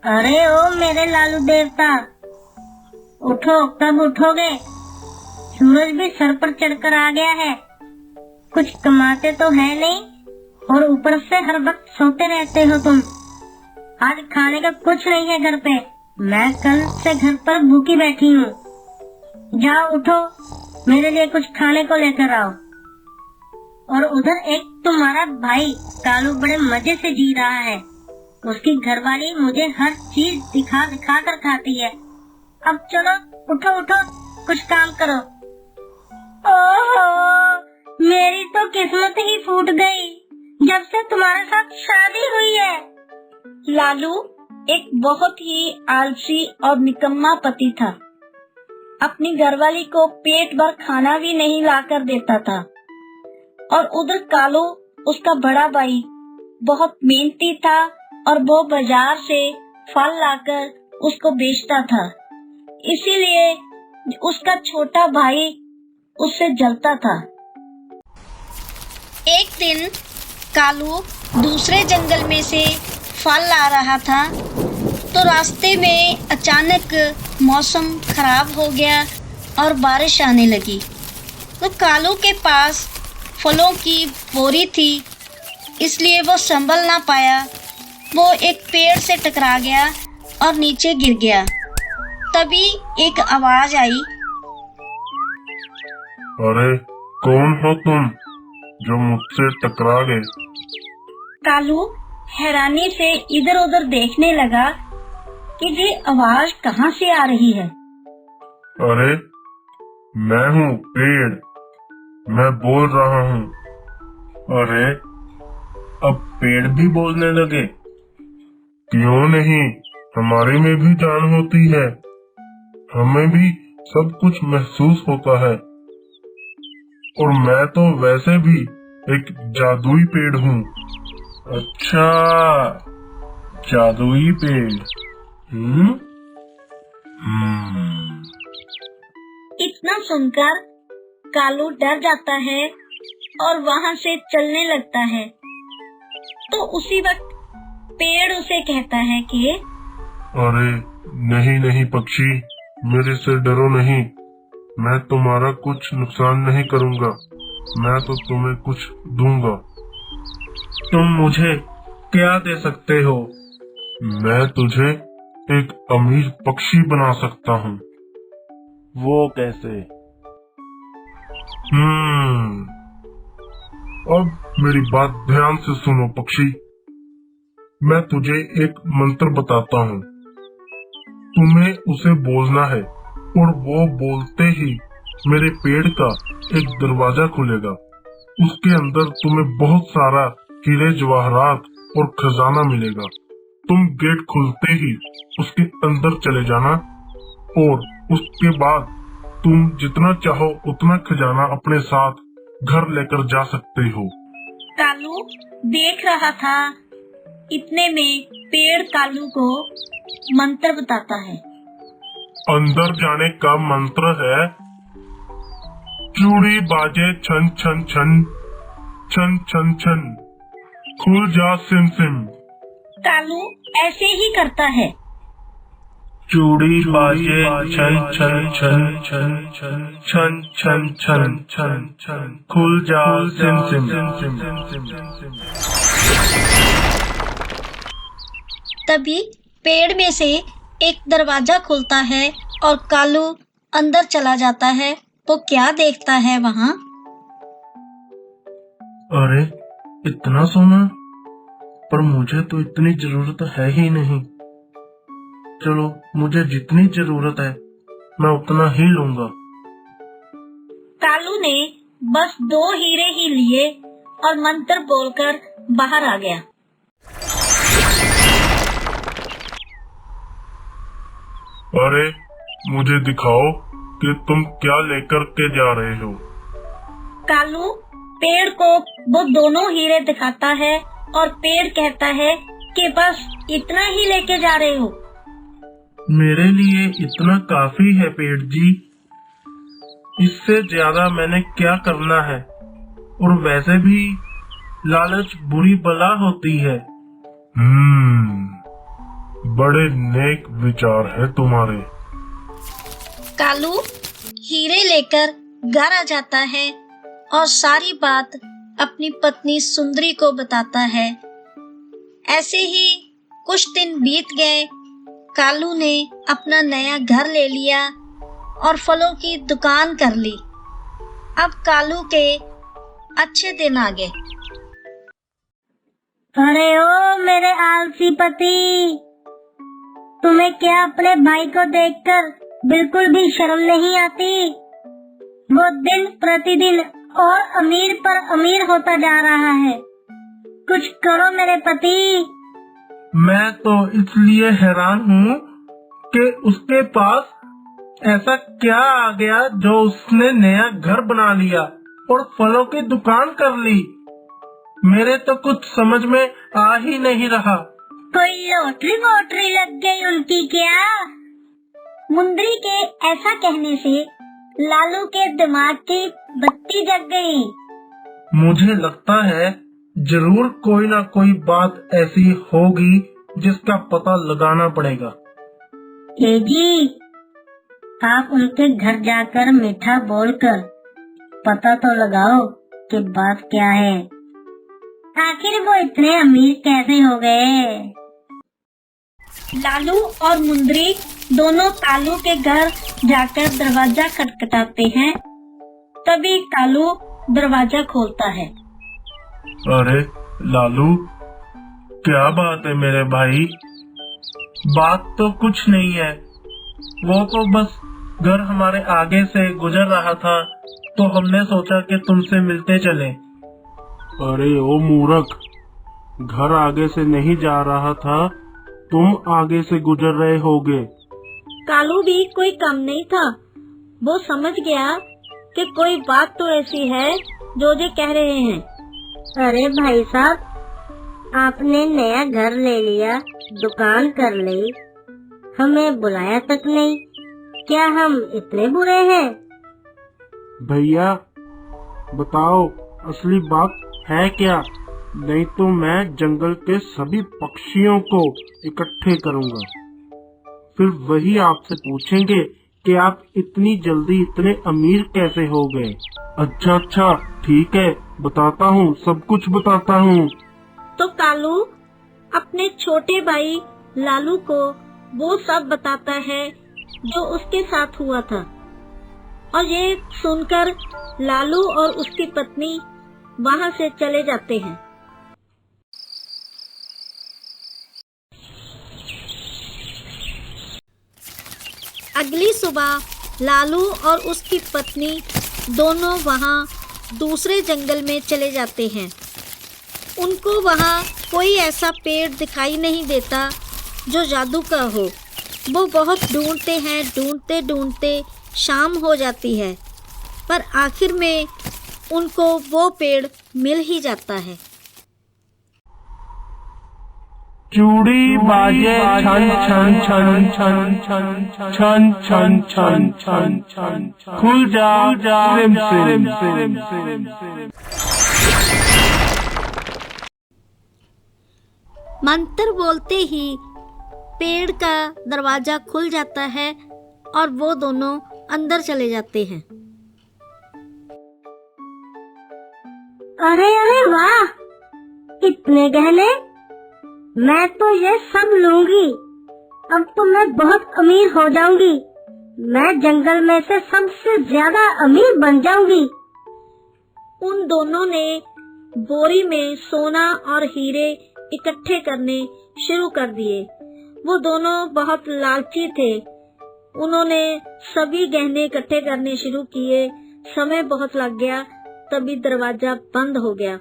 अरे ओ मेरे लालू देवता, उठो, कब उठोगे? सूरज भी सर पर चढ़कर आ गया है। कुछ कमाते तो है नहीं और ऊपर से हर वक्त सोते रहते हो तुम। आज खाने का कुछ नहीं है घर पे। मैं कल से घर पर भूखी बैठी हूँ। जाओ उठो, मेरे लिए कुछ खाने को लेकर आओ। और उधर एक तुम्हारा भाई कालू बड़े मजे से जी रहा है। उसकी घरवाली मुझे हर चीज दिखा दिखा कर खाती है। अब चलो उठो उठो, कुछ काम करो। ओहो, मेरी तो किस्मत ही फूट गई जब से तुम्हारे साथ शादी हुई है। लालू एक बहुत ही आलसी और निकम्मा पति था। अपनी घरवाली को पेट भर खाना भी नहीं लाकर देता था। और उधर कालू, उसका बड़ा भाई, बहुत मेहनती था और वो बाजार से फल लाकर उसको बेचता था। इसीलिए उसका छोटा भाई उससे जलता था। एक दिन कालू दूसरे जंगल में से फल ला रहा था तो रास्ते में अचानक मौसम खराब हो गया और बारिश आने लगी। तो कालू के पास फलों की बोरी थी, इसलिए वो संभल ना पाया। वो एक पेड़ से टकरा गया और नीचे गिर गया। तभी एक आवाज आई, अरे कौन हो तुम जो मुझसे टकरा गए? कालू हैरानी से इधर उधर देखने लगा कि ये आवाज कहाँ से आ रही है। अरे मैं हूँ पेड़, मैं बोल रहा हूँ। अरे अब पेड़ भी बोलने लगे? क्यों नहीं, हमारे में भी जान होती है, हमें भी सब कुछ महसूस होता है। और मैं तो वैसे भी एक जादुई पेड़ हूँ। अच्छा, जादुई पेड़। इतना सुनकर कालू डर जाता है और वहाँ से चलने लगता है। तो उसी वक्त पेड़ उसे कहता है कि अरे नहीं नहीं पक्षी, मेरे से डरो नहीं, मैं तुम्हारा कुछ नुकसान नहीं करूँगा, मैं तो तुम्हें कुछ दूंगा। तुम मुझे क्या दे सकते हो? मैं तुझे एक अमीर पक्षी बना सकता हूँ। वो कैसे? अब मेरी बात ध्यान से सुनो पक्षी, मैं तुझे एक मंत्र बताता हूँ, तुम्हें उसे बोलना है और वो बोलते ही मेरे पेड़ का एक दरवाजा खुलेगा। उसके अंदर तुम्हें बहुत सारा हीरे जवाहरात और खजाना मिलेगा। तुम गेट खुलते ही उसके अंदर चले जाना और उसके बाद तुम जितना चाहो उतना खजाना अपने साथ घर लेकर जा सकते हो। कालू देख रहा था, इतने में पेड़ कालू को मंत्र बताता है। अंदर जाने का मंत्र है, चूड़ी बाजे छन छन छन, छन छन छन, खुल जा सिम सिम। कालू ऐसे ही करता है। चूड़ी बाजे छन छन छन छन छन छन छन छन छन छन, खुल जा सिम सिम। तभी पेड़ में से एक दरवाजा खुलता है और कालू अंदर चला जाता है। वो क्या देखता है वहाँ? अरे इतना सोना, पर मुझे तो इतनी जरूरत है ही नहीं। चलो, मुझे जितनी जरूरत है मैं उतना ही लूंगा। कालू ने बस 2 हीरे ही लिए और मंत्र बोलकर बाहर आ गया। अरे मुझे दिखाओ कि तुम क्या लेकर के जा रहे हो। कालू पेड़ को वो दोनों हीरे दिखाता है और पेड़ कहता है कि बस इतना ही लेके जा रहे हो। मेरे लिए इतना काफी है पेड़ जी, इससे ज्यादा मैंने क्या करना है। और वैसे भी लालच बुरी बला होती है। बड़े नेक विचार है तुम्हारे। कालू हीरे लेकर घर आ जाता है और सारी बात अपनी पत्नी सुंदरी को बताता है। ऐसे ही कुछ दिन बीत गए। कालू ने अपना नया घर ले लिया और फलों की दुकान कर ली। अब कालू के अच्छे दिन आ गए। अरे ओ मेरे आलसी पति, तुम्हें क्या अपने भाई को देखकर बिल्कुल भी शर्म नहीं आती? वो दिन प्रतिदिन और अमीर पर अमीर होता जा रहा है। कुछ करो मेरे पति। मैं तो इसलिए हैरान हूँ कि उसके पास ऐसा क्या आ गया जो उसने नया घर बना लिया और फलों की दुकान कर ली। मेरे तो कुछ समझ में आ ही नहीं रहा। कोई लॉटरी वॉटरी लग गई उनकी क्या? मुंदरी के ऐसा कहने से लालू के दिमाग की बत्ती जग गई। मुझे लगता है जरूर कोई ना कोई बात ऐसी होगी जिसका पता लगाना पड़ेगा। ए जी, आप उनके घर जाकर मीठा बोलकर पता तो लगाओ कि बात क्या है। आखिर वो इतने अमीर कैसे हो गए? लालू और मुंदरी दोनों कालू के घर जाकर दरवाजा खटखटाते हैं। तभी कालू दरवाजा खोलता है। अरे लालू, क्या बात है मेरे भाई? बात तो कुछ नहीं है, वो तो बस घर हमारे आगे से गुजर रहा था तो हमने सोचा कि तुमसे मिलते चले। अरे ओ मूर्ख, घर आगे से नहीं जा रहा था, तुम आगे से गुजर रहे होगे। कालू भी कोई कम नहीं था। वो समझ गया कि कोई बात तो ऐसी है जो ये कह रहे हैं। अरे भाई साहब, आपने नया घर ले लिया, दुकान कर ली, हमें बुलाया तक नहीं। क्या हम इतने बुरे हैं? भैया बताओ असली बात है क्या, नहीं तो मैं जंगल के सभी पक्षियों को इकट्ठे करूंगा। फिर वही आपसे पूछेंगे कि आप इतनी जल्दी इतने अमीर कैसे हो गए। अच्छा ठीक है, बताता हूँ, सब कुछ बताता हूँ। तो कालू अपने छोटे भाई लालू को वो सब बताता है जो उसके साथ हुआ था। और ये सुनकर लालू और उसकी पत्नी वहाँ से चले जाते हैं। अगली सुबह लालू और उसकी पत्नी दोनों वहाँ दूसरे जंगल में चले जाते हैं। उनको वहाँ कोई ऐसा पेड़ दिखाई नहीं देता जो जादू का हो। वो बहुत ढूंढते हैं, ढूंढते शाम हो जाती है, पर आखिर में उनको वो पेड़ मिल ही जाता है। चूड़ी बाजे छन छन छन छन छन छन छन छन छन छन, खुल जा सिम सिम सिम सिम। मंत्र बोलते ही पेड़ का दरवाजा खुल जाता है और वो दोनों अंदर चले जाते हैं। अरे वाह, इतने गहने! मैं तो ये सब लूंगी। अब तो मैं बहुत अमीर हो जाऊंगी। मैं जंगल में से सबसे ज्यादा अमीर बन जाऊंगी। उन दोनों ने बोरी में सोना और हीरे इकट्ठे करने शुरू कर दिए। वो दोनों बहुत लालची थे। उन्होंने सभी गहने इकट्ठे करने शुरू किए। समय बहुत लग गया, तभी दरवाजा बंद हो गया।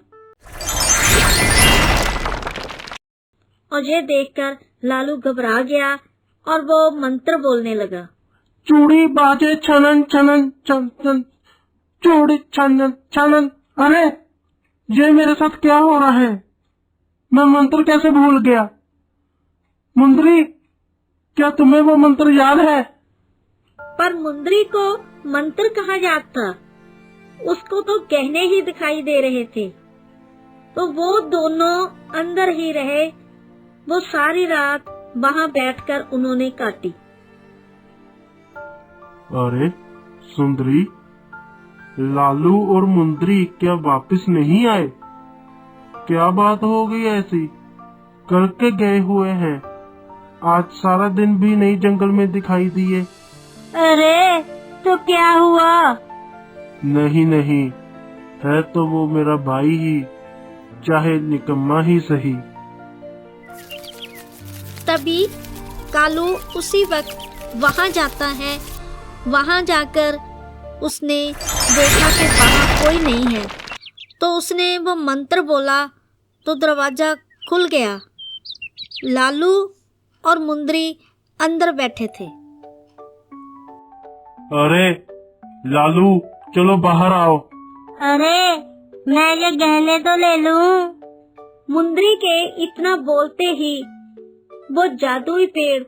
और ये देखकर लालू घबरा गया और वो मंत्र बोलने लगा। चूड़ी बाजे छनन छनन छन छन, चूड़ी छनन छनन। अरे ये मेरे साथ क्या हो रहा है? मैं मंत्र कैसे भूल गया? मुंदरी, क्या तुम्हें वो मंत्र याद है? पर मुंदरी को मंत्र कहाँ याद था? उसको तो गहने ही दिखाई दे रहे थे। तो वो दोनों अंदर ही रहे। वो सारी रात वहाँ बैठकर उन्होंने काटी। अरे सुंदरी, लालू और मुंदरी क्या वापस नहीं आए? क्या बात हो गई ऐसी? करके गए हुए हैं, आज सारा दिन भी नहीं जंगल में दिखाई दिए। अरे तो क्या हुआ? नहीं नहीं, है तो वो मेरा भाई ही, चाहे निकम्मा ही सही। तभी कालू उसी वक्त वहाँ जाता है। वहाँ जाकर उसने देखा कि वहाँ कोई नहीं है, तो उसने वो मंत्र बोला तो दरवाजा खुल गया। लालू और मुंदरी अंदर बैठे थे। अरे लालू, चलो बाहर आओ। अरे मैं ये गहने तो ले लूं। मुंदरी के इतना बोलते ही वो जादुई पेड़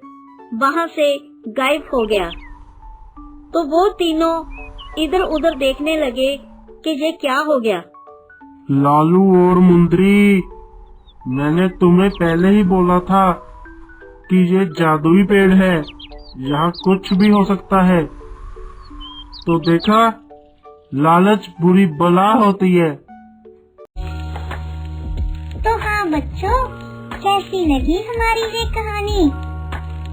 वहाँ से गायब हो गया। तो वो तीनों इधर उधर देखने लगे कि ये क्या हो गया। लालू और मुंदरी, मैंने तुम्हें पहले ही बोला था कि ये जादुई पेड़ है, यहाँ कुछ भी हो सकता है। तो देखा, लालच बुरी बला होती है। तो हाँ बच्चों, कैसी लगी हमारी ये कहानी?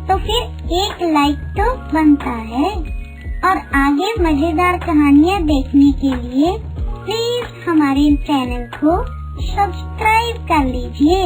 तो फिर एक लाइक तो बनता है, और आगे मजेदार कहानियाँ देखने के लिए प्लीज हमारे चैनल को सब्सक्राइब कर लीजिए।